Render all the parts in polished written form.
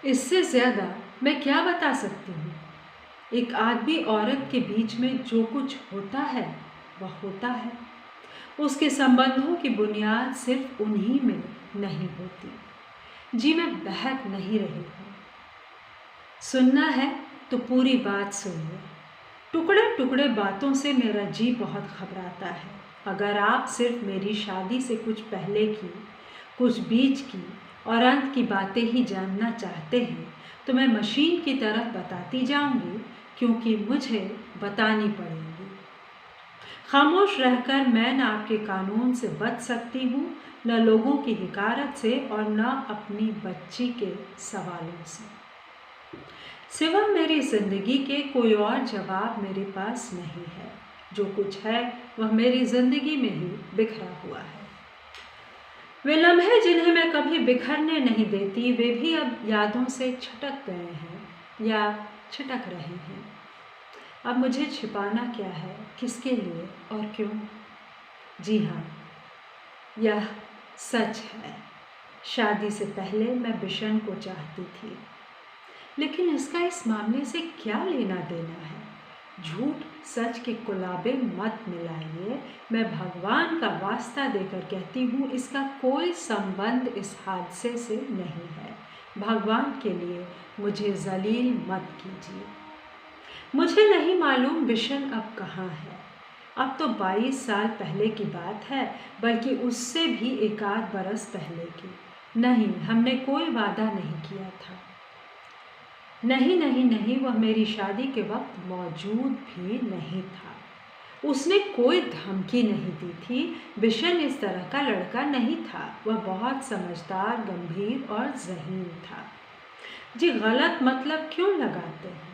इससे ज़्यादा मैं क्या बता सकती हूँ? एक आदमी औरत के बीच में जो कुछ होता है, वह होता है। उसके संबंधों की बुनियाद सिर्फ उन्हीं में नहीं होती। जी, मैं बहक नहीं रही हूँ। सुनना है तो पूरी बात सुनिए। टुकड़े टुकड़े बातों से मेरा जी बहुत घबराता है। अगर आप सिर्फ मेरी शादी से कुछ पहले की, कुछ बीच की और अंत की बातें ही जानना चाहते हैं तो मैं मशीन की तरह बताती जाऊंगी, क्योंकि मुझे बतानी पड़ेगी। खामोश रहकर मैं न आपके कानून से बच सकती हूँ, न लोगों की हिकारत से और न अपनी बच्ची के सवालों से। सिवा मेरी जिंदगी के कोई और जवाब मेरे पास नहीं है। जो कुछ है वह मेरी जिंदगी में ही बिखरा हुआ है। वे लम्हे जिन्हें मैं कभी बिखरने नहीं देती, वे भी अब यादों से छटक गए हैं या छिटक रहे हैं। अब मुझे छिपाना क्या है, किसके लिए और क्यों? जी हाँ, यह सच है। शादी से पहले मैं बिशन को चाहती थी, लेकिन इसका इस मामले से क्या लेना देना है? झूठ सच के कुलाबे मत मिलाइए। मैं भगवान का वास्ता देकर कहती हूँ, इसका कोई संबंध इस हादसे से नहीं है। भगवान के लिए मुझे जलील मत कीजिए। मुझे नहीं मालूम बिशन अब कहाँ है। अब तो 22 साल पहले की बात है, बल्कि उससे भी एक आध बरस पहले की। नहीं, हमने कोई वादा नहीं किया था। नहीं नहीं नहीं, वह मेरी शादी के वक्त मौजूद भी नहीं था। उसने कोई धमकी नहीं दी थी। बिशन इस तरह का लड़का नहीं था। वह बहुत समझदार, गंभीर और ज़हीन था। जी, गलत मतलब क्यों लगाते हैं?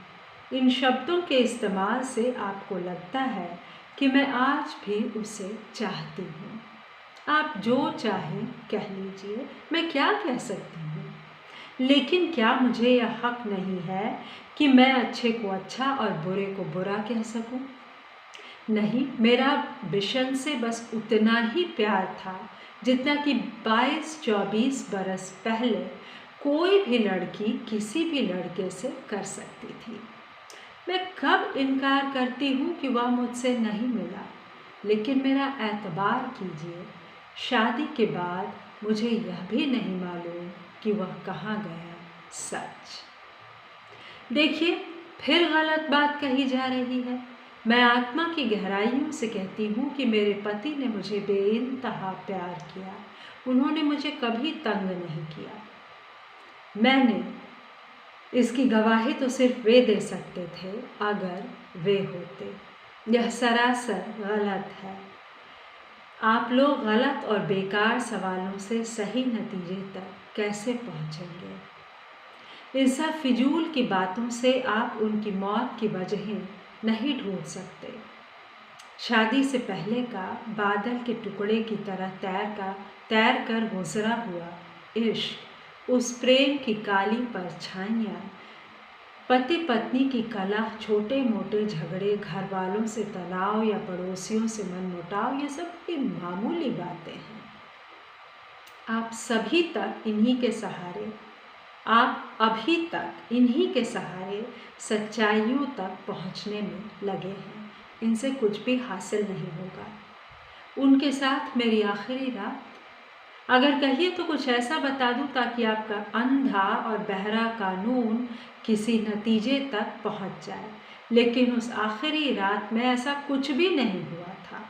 इन शब्दों के इस्तेमाल से आपको लगता है कि मैं आज भी उसे चाहती हूँ। आप जो चाहें कह लीजिए, मैं क्या कह सकती हूँ? लेकिन क्या मुझे यह हक नहीं है कि मैं अच्छे को अच्छा और बुरे को बुरा कह सकूं? नहीं, मेरा बिशन से बस उतना ही प्यार था जितना कि 22-24 बरस पहले कोई भी लड़की किसी भी लड़के से कर सकती थी। मैं कब इनकार करती हूँ कि वह मुझसे नहीं मिला, लेकिन मेरा एतबार कीजिए, शादी के बाद मुझे यह भी नहीं मालूम कि वह कहाँ गया। सच देखिए, फिर गलत बात कही जा रही है। मैं आत्मा की गहराइयों से कहती हूँ कि मेरे पति ने मुझे बेइंतहा प्यार किया। उन्होंने मुझे कभी तंग नहीं किया। मैंने इसकी गवाही तो सिर्फ वे दे सकते थे अगर वे होते। यह सरासर गलत है। आप लोग गलत और बेकार सवालों से सही नतीजे तक कैसे पहुंचेंगे? इन सब फिजूल की बातों से आप उनकी मौत की वजहें नहीं ढूंढ सकते। शादी से पहले का बादल के टुकड़े की तरह तैर कर गुजरा हुआ इश्क, उस प्रेम की काली परछाइयाँ, पति पत्नी की कलह, छोटे मोटे झगड़े, घर वालों से तनाव या पड़ोसियों से मनमुटाव, ये सब की मामूली बातें हैं। आप सभी तक इन्हीं के सहारे आप अभी तक इन्हीं के सहारे सच्चाइयों तक पहुंचने में लगे हैं। इनसे कुछ भी हासिल नहीं होगा। उनके साथ मेरी आखिरी रात, अगर कहिए तो कुछ ऐसा बता दूं ताकि आपका अंधा और बहरा कानून किसी नतीजे तक पहुंच जाए। लेकिन उस आखिरी रात में ऐसा कुछ भी नहीं हुआ था।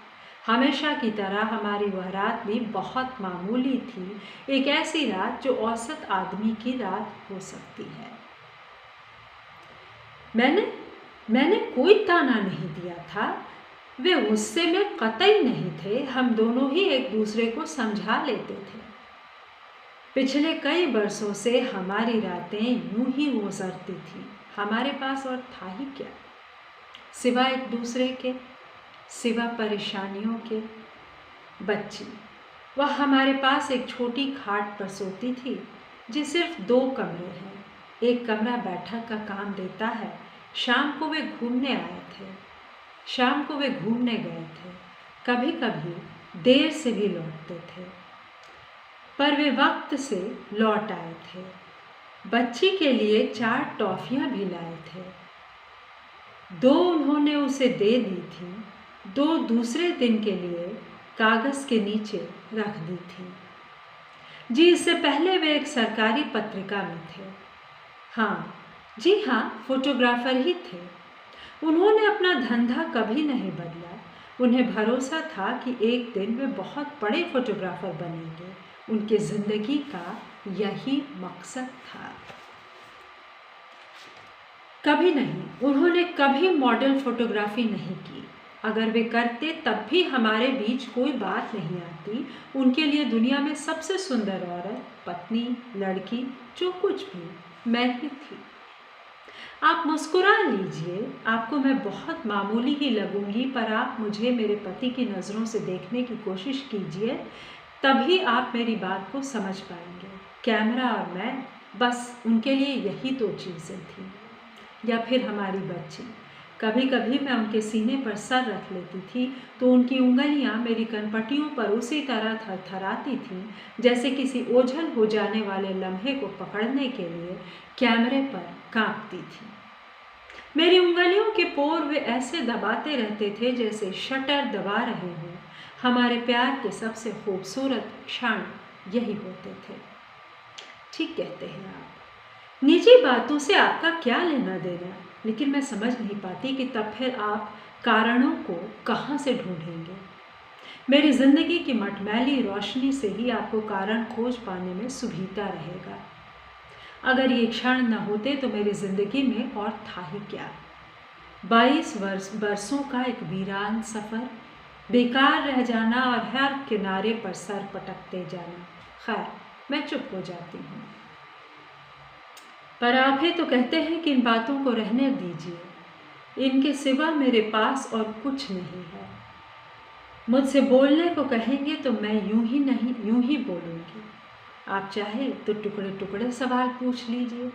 हमेशा की तरह हमारी वह रात भी बहुत मामूली थी, एक ऐसी रात जो औसत आदमी की रात हो सकती है। मैंने कोई ताना नहीं दिया था। वे गुस्से में कतई नहीं थे। हम दोनों ही एक दूसरे को समझा लेते थे। पिछले कई बरसों से हमारी रातें यूं ही गुजरती थी। हमारे पास और था ही क्या, सिवा एक दूसरे के, सिवा परेशानियों के। बच्ची, वह हमारे पास एक छोटी खाट पर सोती थी, जी सिर्फ 2 कमरे हैं। एक कमरा बैठक का काम देता है। शाम को वे घूमने गए थे। कभी कभी देर से भी लौटते थे, पर वे वक्त से लौट आए थे। बच्ची के लिए 4 टॉफियाँ भी लाए थे। 2 उन्होंने उसे दे दी थी, 2 दूसरे दिन के लिए कागज़ के नीचे रख दी थी। जी, इससे पहले वे एक सरकारी पत्रिका में थे। हाँ, जी हाँ, फोटोग्राफर ही थे। उन्होंने अपना धंधा कभी नहीं बदला। उन्हें भरोसा था कि एक दिन वे बहुत बड़े फोटोग्राफर बनेंगे। उनकी ज़िंदगी का यही मकसद था। कभी नहीं, उन्होंने कभी मॉडल फोटोग्राफी नहीं की। अगर वे करते तब भी हमारे बीच कोई बात नहीं आती। उनके लिए दुनिया में सबसे सुंदर औरत, पत्नी, लड़की, जो कुछ भी मैं ही थी। आप मुस्कुरा लीजिए, आपको मैं बहुत मामूली ही लगूंगी, पर आप मुझे मेरे पति की नज़रों से देखने की कोशिश कीजिए, तभी आप मेरी बात को समझ पाएंगे। कैमरा और मैं, बस उनके लिए यही 2 चीज़ें थी। या फिर हमारी बच्ची। कभी कभी मैं उनके सीने पर सर रख लेती थी तो उनकी उंगलियां मेरी कनपटियों पर उसी तरह थरथराती थीं जैसे किसी ओझल हो जाने वाले लम्हे को पकड़ने के लिए कैमरे पर कांपती थी। मेरी उंगलियों के पोर वे ऐसे दबाते रहते थे जैसे शटर दबा रहे हों। हमारे प्यार के सबसे खूबसूरत क्षण यही होते थे। ठीक कहते हैं आप। निजी बातों से आपका क्या लेना देना, लेकिन मैं समझ नहीं पाती कि तब फिर आप कारणों को कहाँ से ढूंढेंगे। मेरी जिंदगी की मटमैली रोशनी से ही आपको कारण खोज पाने में सुविधा रहेगा। अगर ये क्षण न होते तो मेरी जिंदगी में और था ही क्या। 22 बरसों का एक वीरान सफ़र, बेकार रह जाना और हर किनारे पर सर पटकते जाना। खैर, मैं चुप हो जाती हूँ। पर आप ही तो कहते हैं कि इन बातों को रहने दीजिए। इनके सिवा मेरे पास और कुछ नहीं है। मुझसे बोलने को कहेंगे तो मैं यूं ही बोलूँगी। आप चाहे तो टुकड़े टुकड़े सवाल पूछ लीजिए।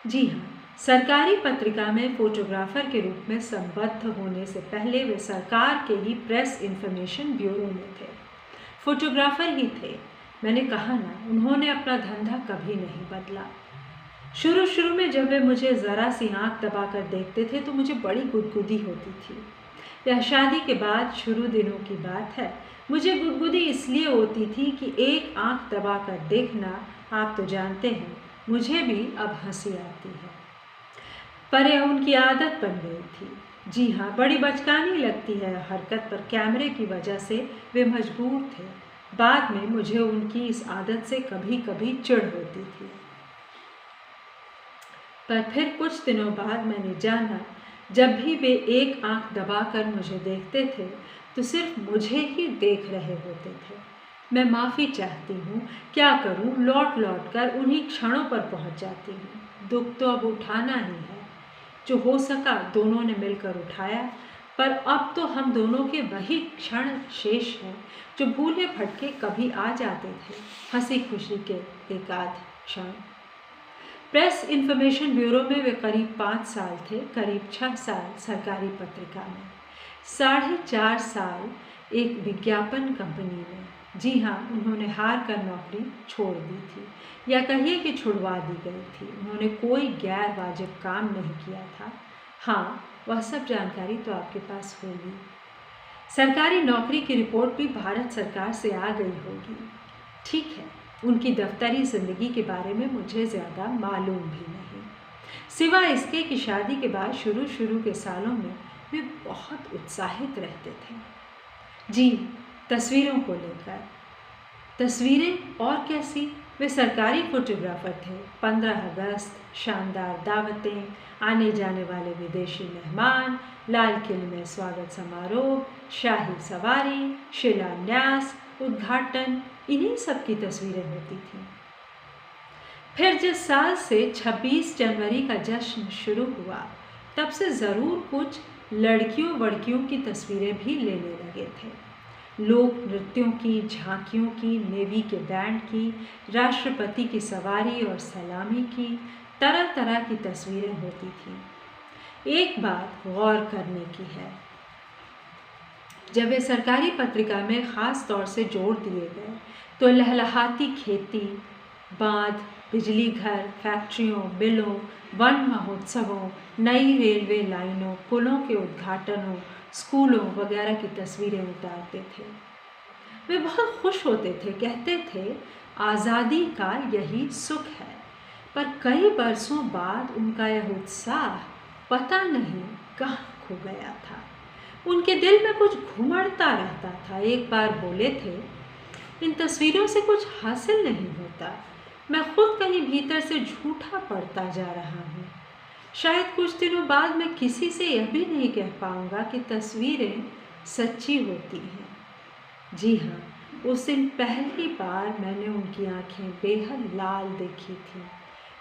जी हाँ, सरकारी पत्रिका में फोटोग्राफर के रूप में संबद्ध होने से पहले वे सरकार के ही प्रेस इंफॉर्मेशन ब्यूरो में थे। फोटोग्राफर ही थे। मैंने कहा ना, उन्होंने अपना धंधा कभी नहीं बदला। शुरू में जब वे मुझे ज़रा सी आँख दबाकर देखते थे तो मुझे बड़ी गुदगुदी होती थी। यह शादी के बाद शुरू दिनों की बात है। मुझे गुदगुदी इसलिए होती थी कि एक आँख दबाकर देखना, आप तो जानते हैं, मुझे भी अब हंसी आती है। पर यह उनकी आदत बन गई थी। जी हाँ, बड़ी बचकानी लगती है हरकत, पर कैमरे की वजह से वे मजबूर थे। बाद में मुझे उनकी इस आदत से कभी कभी चिढ़ होती थी। पर फिर कुछ दिनों बाद मैंने जाना, जब भी वे एक आंख दबाकर मुझे देखते थे तो सिर्फ मुझे ही देख रहे होते थे। मैं माफ़ी चाहती हूँ, क्या करूँ, लौट कर उन्हीं क्षणों पर पहुँच जाती हूँ। दुख तो अब उठाना ही है। जो हो सका दोनों ने मिलकर उठाया, पर अब तो हम दोनों के वही क्षण शेष हैं जो भूले भटके कभी आ जाते थे, हंसी खुशी के एकाध क्षण। प्रेस इंफॉर्मेशन ब्यूरो में वे करीब 5 साल थे, करीब 6 साल सरकारी पत्रिका में, 4.5 साल एक विज्ञापन कंपनी में। जी हाँ, उन्होंने हार कर नौकरी छोड़ दी थी, या कहिए कि छुड़वा दी गई थी। उन्होंने कोई गैर वाजिब काम नहीं किया था। हाँ, वह सब जानकारी तो आपके पास होगी। सरकारी नौकरी की रिपोर्ट भी भारत सरकार से आ गई होगी। ठीक है, उनकी दफ्तरी ज़िंदगी के बारे में मुझे ज़्यादा मालूम भी नहीं, सिवाय इसके कि शादी के बाद शुरू के सालों में वे बहुत उत्साहित रहते थे। जी, तस्वीरों को लेकर। तस्वीरें और कैसी, वे सरकारी फोटोग्राफर थे। 15 अगस्त, शानदार दावतें, आने जाने वाले विदेशी मेहमान, लाल किले में स्वागत समारोह, शाही सवारी, शिलान्यास, उद्घाटन, इन्हीं सब की तस्वीरें होती थीं। फिर जिस साल से 26 जनवरी का जश्न शुरू हुआ, तब से ज़रूर कुछ लड़कियों की तस्वीरें भी लेने लगे थे। लोक नृत्यों की, झांकियों की, नेवी के बैंड की, राष्ट्रपति की सवारी और सलामी की, तरह तरह की तस्वीरें होती थीं। एक बात गौर करने की है, जब वे सरकारी पत्रिका में ख़ास तौर से जोड़ दिए गए तो लहलहाती खेती, बांध, बिजली घर, फैक्ट्रियों, बिलों, वन महोत्सवों, नई रेलवे लाइनों, पुलों के उद्घाटनों, स्कूलों वगैरह की तस्वीरें उतारते थे। वे बहुत खुश होते थे, कहते थे आज़ादी का यही सुख है। पर कई बरसों बाद उनका यह उत्साह पता नहीं कहाँ खो गया था। उनके दिल में कुछ घुमड़ता रहता था। एक बार बोले थे, इन तस्वीरों से कुछ हासिल नहीं होता। मैं खुद कहीं भीतर से झूठा पड़ता जा रहा हूँ। शायद कुछ दिनों बाद मैं किसी से यह भी नहीं कह पाऊँगा कि तस्वीरें सच्ची होती हैं। जी हाँ, उस दिन पहली बार मैंने उनकी आंखें बेहद लाल देखी थी।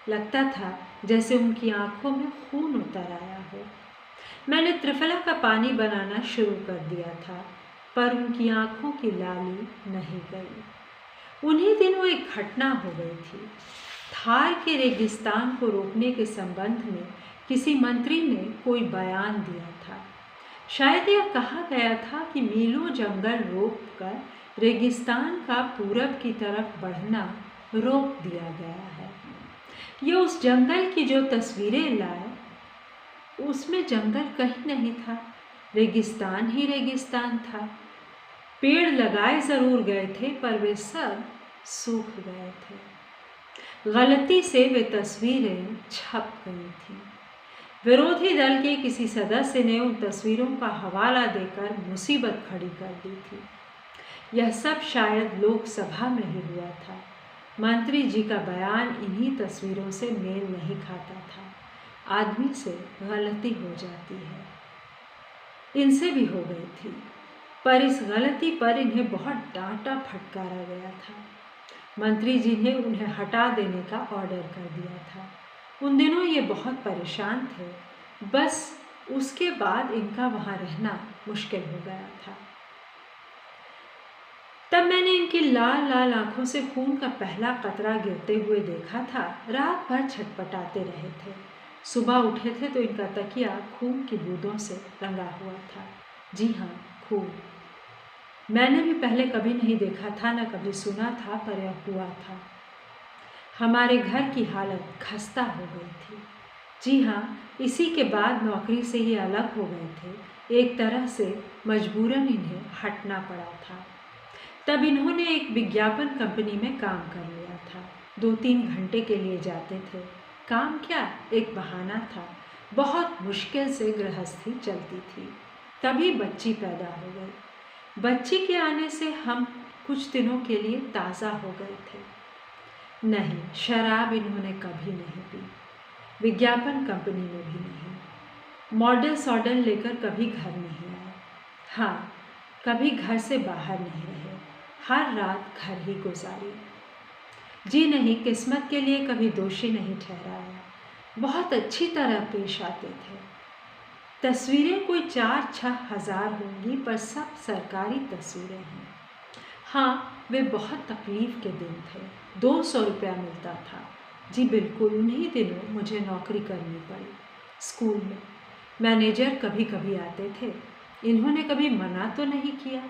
लगता था जैसे उनकी आंखों में खून उतर आया हो। मैंने त्रिफला का पानी बनाना शुरू कर दिया था, पर उनकी आंखों की लाली नहीं गई। उन्हीं दिनों एक घटना हो गई थी। थार के रेगिस्तान को रोकने के संबंध में किसी मंत्री ने कोई बयान दिया था। शायद यह कहा गया था कि मीलों जंगल रोककर रेगिस्तान का पूरब की तरफ बढ़ना रोक दिया गया है। ये उस जंगल की जो तस्वीरें लाए, उसमें जंगल कहीं नहीं था, रेगिस्तान ही रेगिस्तान था। पेड़ लगाए ज़रूर गए थे, पर वे सब सूख गए थे। गलती से वे तस्वीरें छप गई थीं। विरोधी दल के किसी सदस्य ने उन तस्वीरों का हवाला देकर मुसीबत खड़ी कर दी थी। यह सब शायद लोकसभा में ही हुआ था। मंत्री जी का बयान इन्हीं तस्वीरों से मेल नहीं खाता था। आदमी से गलती हो जाती है। इनसे भी हो गई थी, पर इस गलती पर इन्हें बहुत डांटा फटकारा गया था। मंत्री जी ने उन्हें हटा देने का ऑर्डर कर दिया था। उन दिनों ये बहुत परेशान थे। बस उसके बाद इनका वहाँ रहना मुश्किल हो गया था। तब मैंने इनकी लाल लाल आंखों से खून का पहला कतरा गिरते हुए देखा था। रात भर छटपटाते रहे थे। सुबह उठे थे तो इनका तकिया खून की बूंदों से रंगा हुआ था। जी हाँ, खून। मैंने भी पहले कभी नहीं देखा था, न कभी सुना था, पर यह हुआ था। हमारे घर की हालत खस्ता हो गई थी। जी हाँ, इसी के बाद नौकरी से ही अलग हो गए थे। एक तरह से मजबूरन इन्हें हटना पड़ा था। तब इन्होंने एक विज्ञापन कंपनी में काम कर लिया था। 2-3 घंटे के लिए जाते थे। काम क्या, एक बहाना था। बहुत मुश्किल से गृहस्थी चलती थी। तभी बच्ची पैदा हो गई। बच्ची के आने से हम कुछ दिनों के लिए ताज़ा हो गए थे। नहीं, शराब इन्होंने कभी नहीं पी, विज्ञापन कंपनी में भी नहीं। मॉडल सॉडल लेकर कभी घर नहीं आए। हाँ, कभी घर से बाहर नहीं रहे। हर रात घर ही गुजारी। जी नहीं, किस्मत के लिए कभी दोषी नहीं ठहराया। बहुत अच्छी तरह पेश आते थे। तस्वीरें कोई 4-6 हज़ार होंगी, पर सब सरकारी तस्वीरें हैं। हाँ, वे बहुत तकलीफ़ के दिन थे। 200 रुपया मिलता था। जी बिल्कुल, उन्हीं दिनों मुझे नौकरी करनी पड़ी। स्कूल में मैनेजर कभी कभी आते थे। इन्होंने कभी मना तो नहीं किया।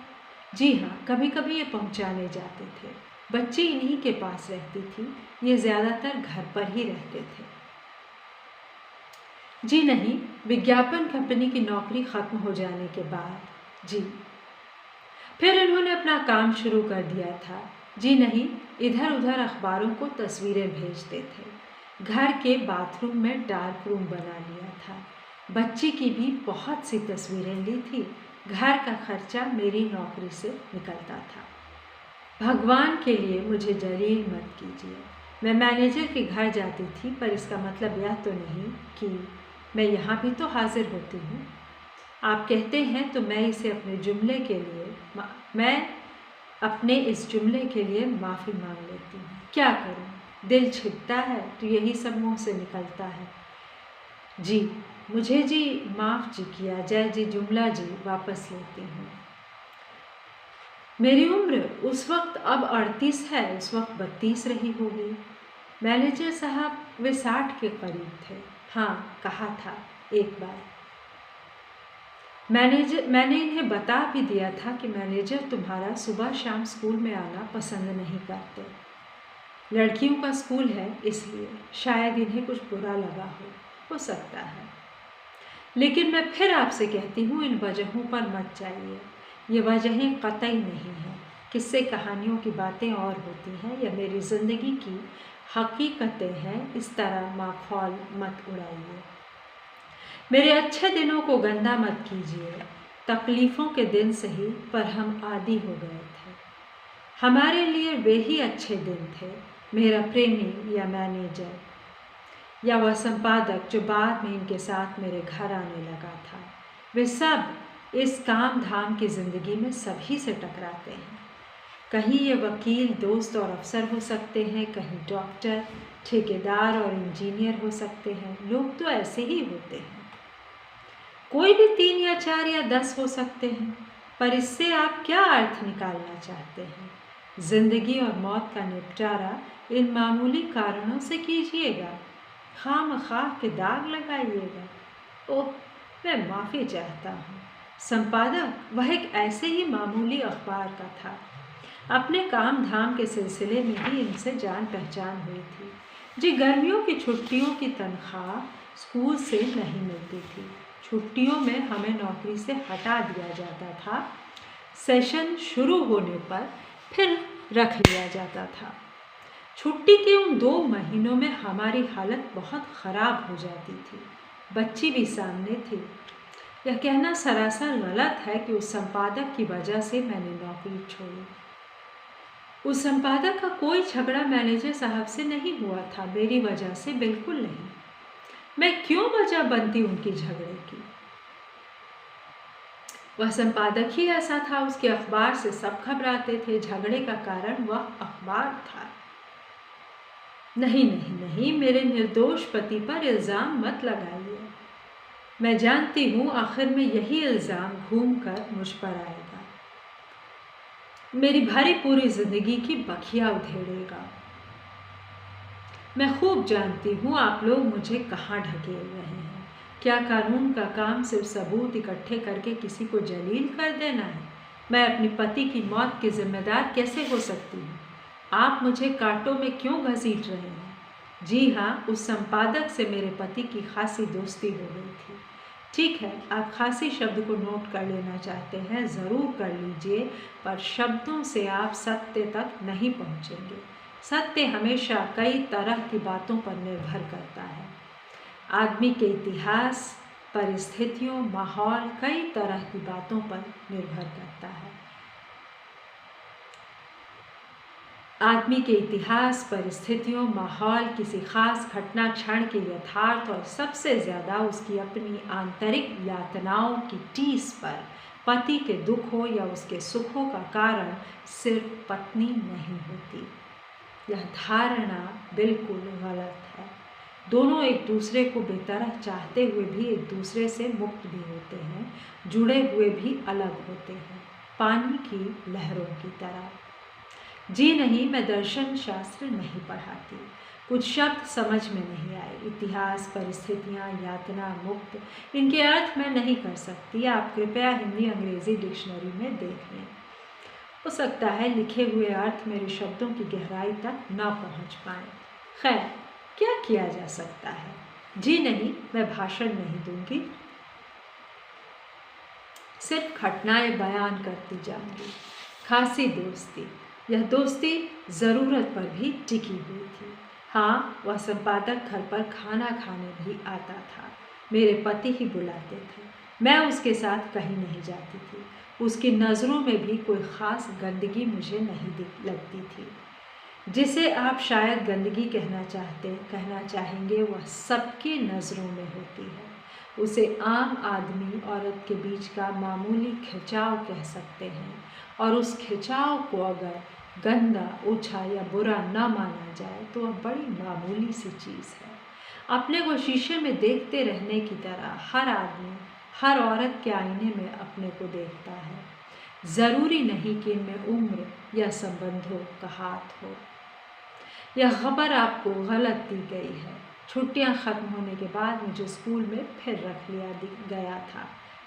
जी हाँ, कभी कभी ये पहुंचाने जाते थे। बच्ची इन्हीं के पास रहती थी। ये ज़्यादातर घर पर ही रहते थे। जी नहीं, विज्ञापन कंपनी की नौकरी ख़त्म हो जाने के बाद जी फिर इन्होंने अपना काम शुरू कर दिया था। जी नहीं, इधर उधर अखबारों को तस्वीरें भेजते थे। घर के बाथरूम में डार्क रूम बना लिया था। बच्ची की भी बहुत सी तस्वीरें ली थी। घर का खर्चा मेरी नौकरी से निकलता था। भगवान के लिए मुझे जलील मत कीजिए। मैं मैनेजर के घर जाती थी, पर इसका मतलब यह तो नहीं कि मैं यहाँ भी तो हाजिर होती हूँ। आप कहते हैं तो मैं इस जुमले के लिए माफ़ी मांग लेती हूँ। क्या करूँ, दिल छिदता है तो यही सब मुँह से निकलता है। जी, मुझे जी माफ़ जी किया जय जी, जुमला जी वापस लेती हूँ। मेरी उम्र उस वक्त अब 38 है, उस वक्त 32 रही होगी। मैनेजर साहब वे 60 के करीब थे। हाँ, कहा था एक बार। मैंने इन्हें बता भी दिया था कि मैनेजर तुम्हारा सुबह शाम स्कूल में आना पसंद नहीं करते। लड़कियों का स्कूल है इसलिए शायद इन्हें कुछ बुरा लगा हो सकता है। लेकिन मैं फिर आपसे कहती हूँ, इन वजहों पर मत जाइए। ये वजहें कतई नहीं हैं। किस्से कहानियों की बातें और होती हैं या मेरी ज़िंदगी की हकीकतें हैं। इस तरह माखौल मत उड़ाइए। मेरे अच्छे दिनों को गंदा मत कीजिए। तकलीफ़ों के दिन सही, पर हम आदी हो गए थे। हमारे लिए वे ही अच्छे दिन थे। मेरा प्रेमी या मैनेजर या वह संपादक जो बाद में इनके साथ मेरे घर आने लगा था, वे सब इस काम धाम की ज़िंदगी में सभी से टकराते हैं। कहीं ये वकील, दोस्त और अफसर हो सकते हैं, कहीं डॉक्टर, ठेकेदार और इंजीनियर हो सकते हैं। लोग तो ऐसे ही होते हैं। कोई भी 3 या 4 या 10 हो सकते हैं। पर इससे आप क्या अर्थ निकालना चाहते हैं? जिंदगी और मौत का निपटारा इन मामूली कारणों से कीजिएगा, खामखा के दाग लगाइएगा। ओह, मैं माफ़ी चाहता हूँ। संपादक वह एक ऐसे ही मामूली अखबार का था। अपने काम धाम के सिलसिले में ही इनसे जान पहचान हुई थी। जी, गर्मियों की छुट्टियों की तनख्वाह स्कूल से नहीं मिलती थी। छुट्टियों में हमें नौकरी से हटा दिया जाता था। सेशन शुरू होने पर फिर रख लिया जाता था। छुट्टी के उन 2 महीनों में हमारी हालत बहुत ख़राब हो जाती थी। बच्ची भी सामने थी। यह कहना सरासर गलत है कि उस संपादक की वजह से मैंने नौकरी छोड़ी। उस संपादक का कोई झगड़ा मैनेजर साहब से नहीं हुआ था, मेरी वजह से बिल्कुल नहीं। मैं क्यों वजह बनती उनकी झगड़े की? वह संपादक ही ऐसा था। उसके अखबार से सब घबराते थे। झगड़े का कारण वह अखबार था। नहीं नहीं नहीं, मेरे निर्दोष पति पर इल्ज़ाम मत लगाइए। मैं जानती हूँ आखिर में यही इल्ज़ाम घूमकर मुझ पर आएगा, मेरी भरी पूरी ज़िंदगी की बखिया उधेड़ेगा। मैं खूब जानती हूँ आप लोग मुझे कहाँ ढकेल रहे हैं। क्या कानून का काम सिर्फ सबूत इकट्ठे करके किसी को जलील कर देना है? मैं अपने पति की मौत की जिम्मेदार कैसे हो सकती हूँ? आप मुझे कांटों में क्यों घसीट रहे हैं? जी हाँ, उस संपादक से मेरे पति की खासी दोस्ती हो गई थी। ठीक है, आप खासी शब्द को नोट कर लेना चाहते हैं, ज़रूर कर लीजिए, पर शब्दों से आप सत्य तक नहीं पहुँचेंगे। सत्य हमेशा कई तरह की बातों पर निर्भर करता है। आदमी के इतिहास, परिस्थितियों, माहौल, कई तरह की बातों पर निर्भर करता है। आदमी के इतिहास, परिस्थितियों, माहौल, किसी खास घटना क्षण के यथार्थ और सबसे ज़्यादा उसकी अपनी आंतरिक यातनाओं की टीस पर पति के दुखों या उसके सुखों का कारण सिर्फ पत्नी नहीं होती। यह धारणा बिल्कुल गलत है। दोनों एक दूसरे को बेतरह चाहते हुए भी एक दूसरे से मुक्त भी होते हैं, जुड़े हुए भी अलग होते हैं, पानी की लहरों की तरह। जी नहीं, मैं दर्शन शास्त्र नहीं पढ़ाती। कुछ शब्द समझ में नहीं आए। इतिहास, परिस्थितियाँ, यातना, मुक्त, इनके अर्थ मैं नहीं कर सकती। आप कृपया हिंदी अंग्रेज़ी डिक्शनरी में देख लें। हो सकता है लिखे हुए अर्थ मेरे शब्दों की गहराई तक न पहुँच पाए। खैर, क्या किया जा सकता है? जी नहीं, मैं भाषण नहीं दूंगी, सिर्फ घटनाएं बयान करती जाऊंगी। खासी दोस्ती, यह दोस्ती ज़रूरत पर भी टिकी हुई थी। हाँ, वह संपादक घर पर खाना खाने भी आता था। मेरे पति ही बुलाते थे। मैं उसके साथ कहीं नहीं जाती थी। उसकी नज़रों में भी कोई ख़ास गंदगी मुझे नहीं लगती थी। जिसे आप शायद गंदगी कहना चाहेंगे, वह सबकी नज़रों में होती है। उसे आम आदमी औरत के बीच का मामूली खिंचाव कह सकते हैं, और उस खिंचाव को अगर गंदा, ओछा या बुरा न माना जाए तो वह बड़ी मामूली सी चीज़ है। अपने को शीशे में देखते रहने की तरह हर आदमी हर औरत के आईने में अपने को देखता है। ज़रूरी नहीं कि इनमें उम्र या संबंधों का हाथ हो। यह खबर आपको गलत दी गई है। छुट्टियां ख़त्म होने के बाद मुझे स्कूल में फिर रख लिया गया था।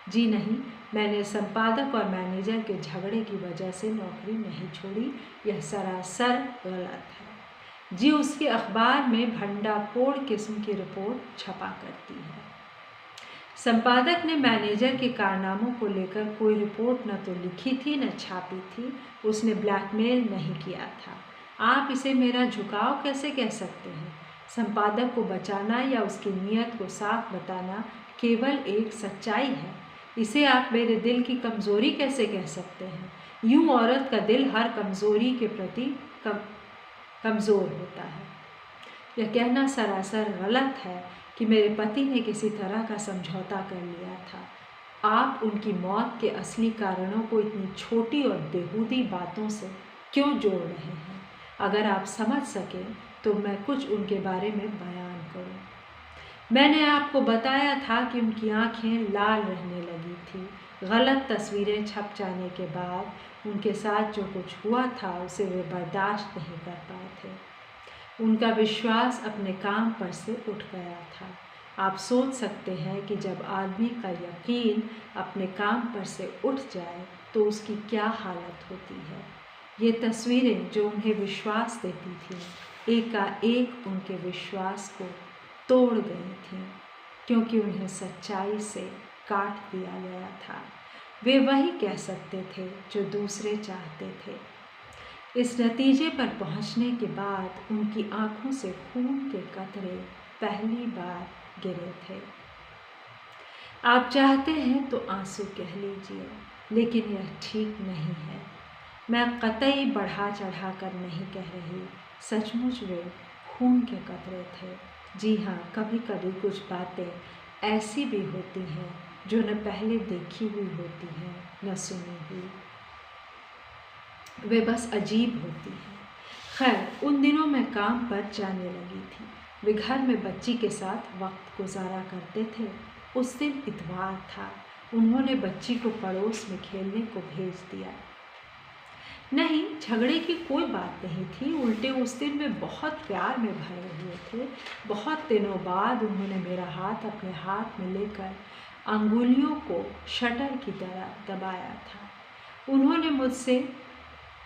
जी नहीं, मैंने संपादक और मैनेजर के झगड़े की वजह से नौकरी नहीं छोड़ी। यह सरासर गलत है। जी उसके अखबार में भंडाफोड़ किस्म की रिपोर्ट छपा करती है। संपादक ने मैनेजर के कारनामों को लेकर कोई रिपोर्ट न तो लिखी थी न छापी थी। उसने ब्लैकमेल नहीं किया था। आप इसे मेरा झुकाव कैसे कह सकते हैं? संपादक को बचाना या उसकी नीयत को साफ बताना केवल एक सच्चाई है। इसे आप मेरे दिल की कमज़ोरी कैसे कह सकते हैं? यूं औरत का दिल हर कमज़ोरी के प्रति कमज़ोर होता है। यह कहना सरासर गलत है कि मेरे पति ने किसी तरह का समझौता कर लिया था। आप उनकी मौत के असली कारणों को इतनी छोटी और बेहूदी बातों से क्यों जोड़ रहे हैं? अगर आप समझ सकें तो मैं कुछ उनके बारे में बयान करूं। मैंने आपको बताया था कि उनकी आंखें लाल रहने लगी थी। गलत तस्वीरें छप जाने के बाद उनके साथ जो कुछ हुआ था उसे वे बर्दाश्त नहीं कर पाए थे। उनका विश्वास अपने काम पर से उठ गया था। आप सोच सकते हैं कि जब आदमी का यकीन अपने काम पर से उठ जाए तो उसकी क्या हालत होती है। ये तस्वीरें जो उन्हें विश्वास देती थीं एकाएक उनके विश्वास को तोड़ गई थीं, क्योंकि उन्हें सच्चाई से काट दिया गया था। वे वही कह सकते थे जो दूसरे चाहते थे। इस नतीजे पर पहुंचने के बाद उनकी आंखों से खून के कतरे पहली बार गिरे थे। आप चाहते हैं तो आंसू कह लीजिए, लेकिन यह ठीक नहीं है। मैं कतई बढ़ा चढ़ा कर नहीं कह रही। सचमुच वे खून के कतरे थे। जी हाँ, कभी कभी कुछ बातें ऐसी भी होती हैं जो न पहले देखी हुई होती हैं न सुनी हुई। वे बस अजीब होती हैं। खैर, उन दिनों मैं काम पर जाने लगी थी। वे घर में बच्ची के साथ वक्त गुजारा करते थे। उस दिन इतवार था। उन्होंने बच्ची को पड़ोस में खेलने को भेज दिया। नहीं, झगड़े की कोई बात नहीं थी। उल्टे उस दिन वे बहुत प्यार में भरे हुए थे। बहुत दिनों बाद उन्होंने मेरा हाथ अपने हाथ में लेकर अंगुलियों को शटर की तरह दबाया था। उन्होंने मुझसे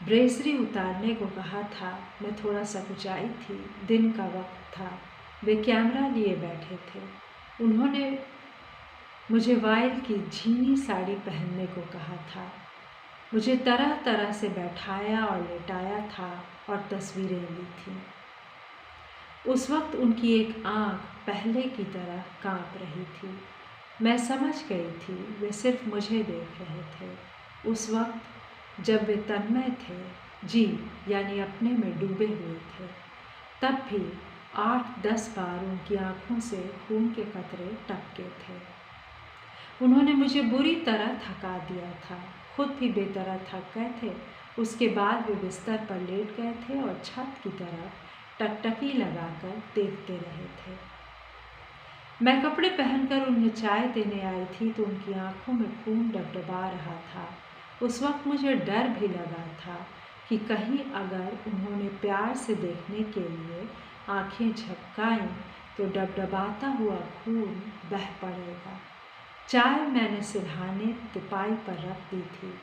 ब्रेसरी उतारने को कहा था। मैं थोड़ा सकुचाई थी। दिन का वक्त था। वे कैमरा लिए बैठे थे। उन्होंने मुझे वाइल की झीनी साड़ी पहनने को कहा था। मुझे तरह तरह से बैठाया और लेटाया था और तस्वीरें ली थीं। उस वक्त उनकी एक आंख पहले की तरह कांप रही थी। मैं समझ गई थी वे सिर्फ मुझे देख रहे थे। उस वक्त जब वे तन्मय थे, जी यानी अपने में डूबे हुए थे, तब भी 8-10 बार उनकी आंखों से खून के कतरे टपके थे। उन्होंने मुझे बुरी तरह थका दिया था। खुद भी बेतरह थक गए थे। उसके बाद वे बिस्तर पर लेट गए थे और छत की तरफ टकटकी लगाकर देखते रहे थे। मैं कपड़े पहनकर उन्हें चाय देने आई थी तो उनकी आंखों में खून डबडबा रहा था। उस वक्त मुझे डर भी लगा था कि कहीं अगर उन्होंने प्यार से देखने के लिए आंखें झपकाईं तो डबडबाता हुआ खून बह पड़ेगा। चाय मैंने सिरहाने तिपाई पर रख दी थी।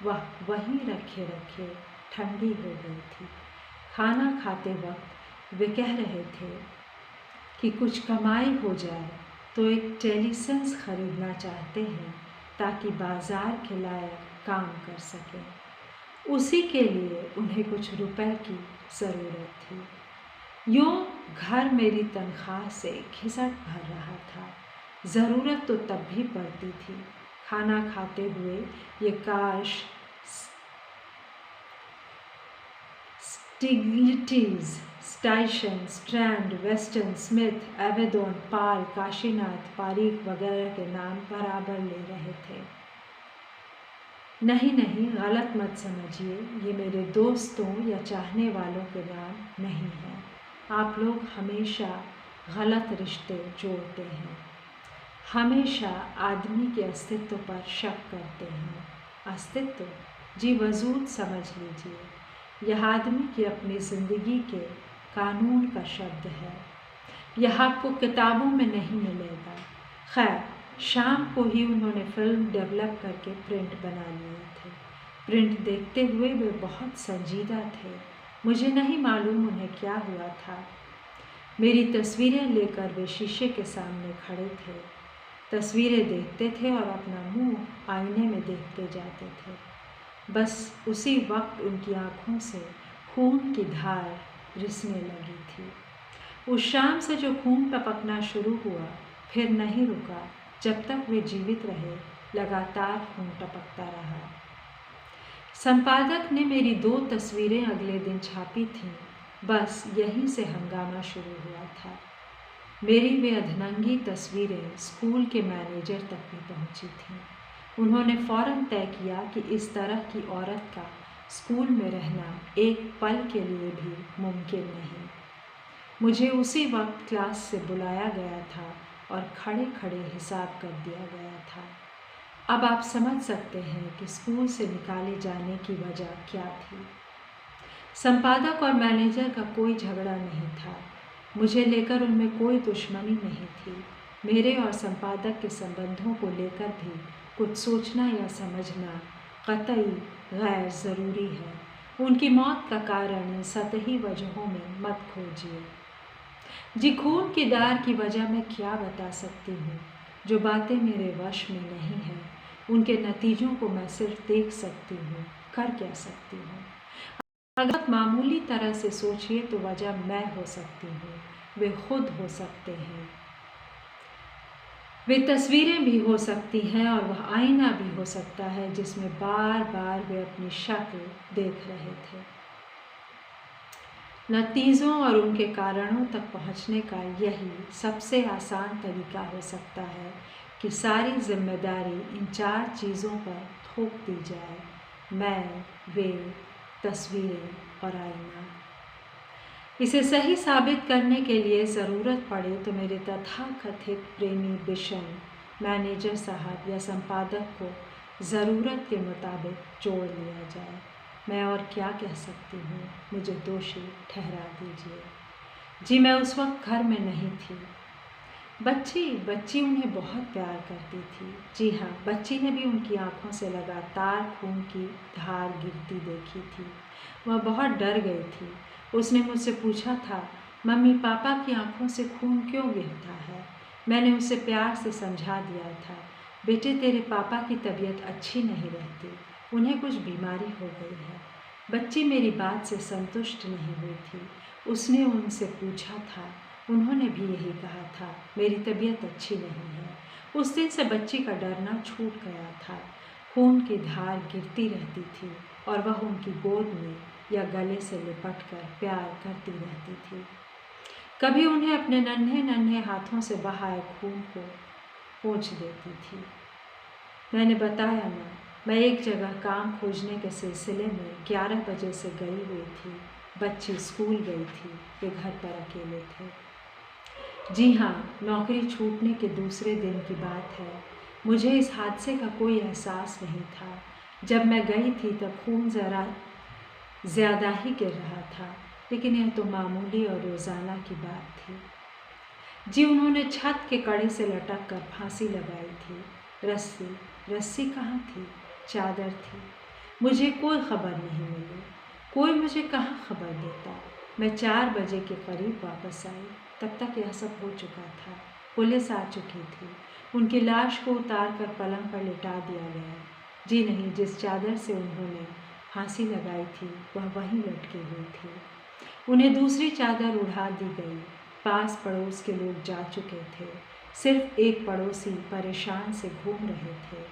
वह वहीं रखे रखे ठंडी हो गई थी। खाना खाते वक्त वे कह रहे थे कि कुछ कमाई हो जाए तो एक टेलीसेंस खरीदना चाहते हैं ताकि बाजार के लायक काम कर सकें। उसी के लिए उन्हें कुछ रुपए की ज़रूरत थी। यूँ घर मेरी तनख्वाह से खिसक भर रहा था। ज़रूरत तो तब भी पड़ती थी। खाना खाते हुए ये काश स्टिग्लिटीज़, स्टाइशन, स्ट्रैंड, वेस्टर्न, स्मिथ, एवेडोन, पाल, काशीनाथ, पारीक वगैरह के नाम बराबर ले रहे थे। नहीं नहीं, गलत मत समझिए। ये मेरे दोस्तों या चाहने वालों के नाम नहीं हैं। आप लोग हमेशा गलत रिश्ते जोड़ते हैं। हमेशा आदमी के अस्तित्व पर शक करते हैं। अस्तित्व? जी, वजूद समझ लीजिए। यह आदमी की अपनी ज़िंदगी के कानून का शब्द है। यह आपको किताबों में नहीं मिलेगा। खैर, शाम को ही उन्होंने फिल्म डेवलप करके प्रिंट बना लिए थे। प्रिंट देखते हुए वे बहुत संजीदा थे। मुझे नहीं मालूम उन्हें क्या हुआ था। मेरी तस्वीरें लेकर वे शीशे के सामने खड़े थे। तस्वीरें देखते थे और अपना मुंह आईने में देखते जाते थे। बस उसी वक्त उनकी आँखों से खून की धार रिसने लगी थी। उस शाम से जो खून टपकना शुरू हुआ फिर नहीं रुका। जब तक वे जीवित रहे लगातार खून टपकता रहा। संपादक ने मेरी 2 तस्वीरें अगले दिन छापी थीं। बस यहीं से हंगामा शुरू हुआ था। मेरी वे अधनंगी तस्वीरें स्कूल के मैनेजर तक भी पहुंची थीं। उन्होंने फौरन तय किया कि इस तरह की औरत का स्कूल में रहना एक पल के लिए भी मुमकिन नहीं। मुझे उसी वक्त क्लास से बुलाया गया था और खड़े खड़े हिसाब कर दिया गया था। अब आप समझ सकते हैं कि स्कूल से निकाले जाने की वजह क्या थी। संपादक और मैनेजर का कोई झगड़ा नहीं था। मुझे लेकर उनमें कोई दुश्मनी नहीं थी। मेरे और संपादक के संबंधों को लेकर भी कुछ सोचना या समझना कतई गैर ज़रूरी है। उनकी मौत का कारण इन सतही वजहों में मत खोजिए। जी, खून की दार की वजह मैं क्या बता सकती हूँ। जो बातें मेरे वश में नहीं हैं उनके नतीजों को मैं सिर्फ देख सकती हूँ, कर क्या सकती हूँ। अगर आप मामूली तरह से सोचिए तो वजह मैं हो सकती हूँ, वे खुद हो सकते हैं, वे तस्वीरें भी हो सकती हैं और वह आईना भी हो सकता है जिसमें बार बार वे अपनी शक्ल देख रहे थे। नतीजों और उनके कारणों तक पहुंचने का यही सबसे आसान तरीका हो सकता है कि सारी जिम्मेदारी इन 4 चीज़ों पर थोप दी जाए: मैं, वे, तस्वीरें और आईना। इसे सही साबित करने के लिए ज़रूरत पड़े तो मेरे तथाकथित प्रेमी बिशन, मैनेजर साहब या संपादक को ज़रूरत के मुताबिक जोड़ लिया जाए। मैं और क्या कह सकती हूँ, मुझे दोषी ठहरा दीजिए। जी, मैं उस वक्त घर में नहीं थी। बच्ची उन्हें बहुत प्यार करती थी। जी हाँ, बच्ची ने भी उनकी आँखों से लगातार खून की धार गिरती देखी थी। वह बहुत डर गई थी। उसने मुझसे पूछा था, मम्मी, पापा की आँखों से खून क्यों गिरता है? मैंने उसे प्यार से समझा दिया था, बेटे, तेरे पापा की तबीयत अच्छी नहीं रहती, उन्हें कुछ बीमारी हो गई है। बच्ची मेरी बात से संतुष्ट नहीं हुई थी। उसने उनसे पूछा था, उन्होंने भी यही कहा था, मेरी तबीयत अच्छी नहीं है। उस दिन से बच्ची का डरना छूट गया था। खून की धार गिरती रहती थी और वह उनकी गोद में या गले से लिपट कर प्यार करती रहती थी। कभी उन्हें अपने नन्हे नन्हे हाथों से बहाए खून को पोंछ देती थी। मैंने बताया ना, मैं एक जगह काम खोजने के सिलसिले में 11 बजे से गई हुई थी। बच्ची स्कूल गई थी, वे घर पर अकेले थे। जी हाँ, नौकरी छूटने के दूसरे दिन की बात है। मुझे इस हादसे का कोई एहसास नहीं था। जब मैं गई थी तब खून ज़रा ज़्यादा ही गिर रहा था, लेकिन यह तो मामूली और रोज़ाना की बात थी। जी, उन्होंने छत के कड़े से लटक कर फांसी लगाई थी। रस्सी कहाँ थी? चादर थी। मुझे कोई खबर नहीं मिली। कोई मुझे कहाँ खबर देता। मैं 4 बजे के करीब वापस आई। तब तक यह सब हो चुका था। पुलिस आ चुकी थी। उनकी लाश को उतार कर पलंग पर लिटा दिया गया। जी नहीं, जिस चादर से उन्होंने फांसी लगाई थी वह वहीं लटकी हुई थी। उन्हें दूसरी चादर उड़ा दी गई। पास पड़ोस के लोग जा चुके थे। सिर्फ एक पड़ोसी परेशान से घूम रहे थे।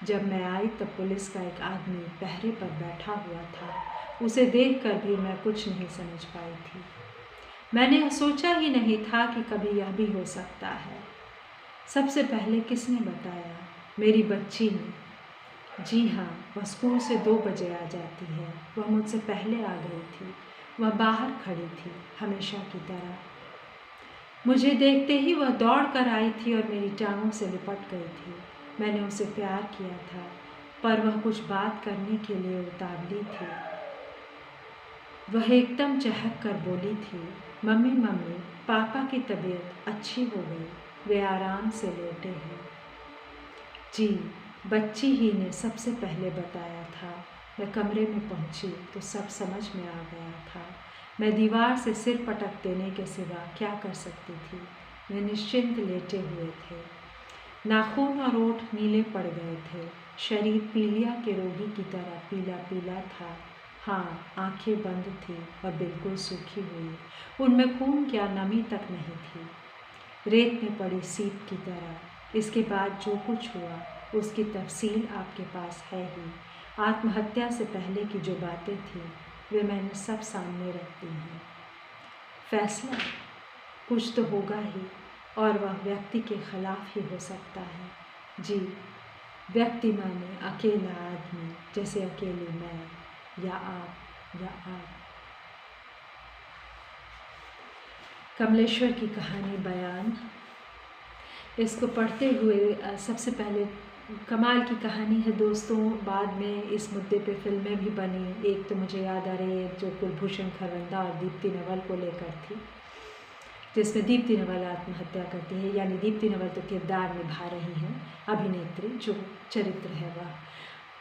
जब मैं आई तब पुलिस का एक आदमी पहरे पर बैठा हुआ था। उसे देखकर भी मैं कुछ नहीं समझ पाई थी। मैंने यह सोचा ही नहीं था कि कभी यह भी हो सकता है। सबसे पहले किसने बताया? मेरी बच्ची ने। जी हाँ, वह स्कूल से 2 बजे आ जाती है। वह मुझसे पहले आ गई थी। वह बाहर खड़ी थी, हमेशा की तरह। मुझे देखते ही वह दौड़ कर आई थी और मेरी टांगों से लिपट गई थी। मैंने उसे प्यार किया था, पर वह कुछ बात करने के लिए उतावली थी। वह एकदम चहक कर बोली थी, मम्मी, पापा की तबीयत अच्छी हो गई, वे आराम से लेटे हैं। जी, बच्ची ही ने सबसे पहले बताया था। मैं कमरे में पहुंची तो सब समझ में आ गया था। मैं दीवार से सिर पटक देने के सिवा क्या कर सकती थी। वे निश्चिंत लेटे हुए थे। नाखून और ओठ नीले पड़ गए थे। शरीर पीलिया के रोगी की तरह पीला पीला था। हाँ, आंखें बंद थी और बिल्कुल सूखी हुई। उनमें खून क्या नमी तक नहीं थी, रेत में पड़ी सीप की तरह। इसके बाद जो कुछ हुआ उसकी तफसील आपके पास है ही। आत्महत्या से पहले की जो बातें थीं वे मैंने सब सामने रख दी हैं। फैसला कुछ तो होगा ही, और वह व्यक्ति के खिलाफ ही हो सकता है। जी, व्यक्ति माने अकेला आदमी, जैसे अकेली मैं या आप या आप। कमलेश्वर की कहानी बयान। इसको पढ़ते हुए सबसे पहले कमाल की कहानी है दोस्तों। बाद में इस मुद्दे पे फिल्में भी बनी। एक तो मुझे याद आ रही है जो कुलभूषण खरबंदा और दीप्ति नवल को लेकर थी, जिसमें दीप्ति नवल आत्महत्या करती है, यानी दीप्ति नवल तो किरदार निभा रही हैं, अभिनेत्री जो चरित्र है वह।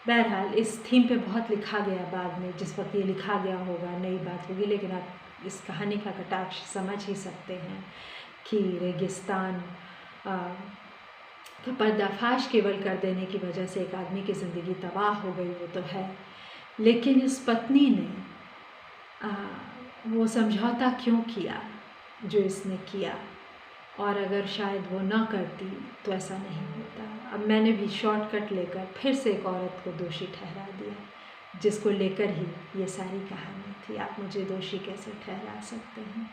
बहरहाल इस थीम पे बहुत लिखा गया बाद में, जिस वक्त ये लिखा गया होगा नई बात होगी, लेकिन आप इस कहानी का कटाक्ष समझ ही सकते हैं कि रेगिस्तान का पर्दाफाश केवल कर देने की वजह से एक आदमी की ज़िंदगी तबाह हो गई, वो तो है, लेकिन इस पत्नी ने वो समझौता क्यों किया जो इसने किया, और अगर शायद वो ना करती तो ऐसा नहीं होता। अब मैंने भी शॉर्टकट लेकर फिर से एक औरत को दोषी ठहरा दिया, जिसको लेकर ही ये सारी कहानी थी। आप मुझे दोषी कैसे ठहरा सकते हैं?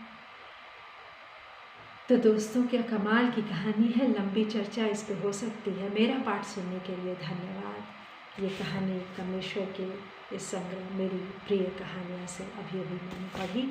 तो दोस्तों, क्या कमाल की कहानी है। लंबी चर्चा इस पे हो सकती है। मेरा पाठ सुनने के लिए धन्यवाद। ये कहानी कमलेश्वर के इस संग्रह मेरी प्रिय कहानियाँ से अभी मैंने पढ़ी।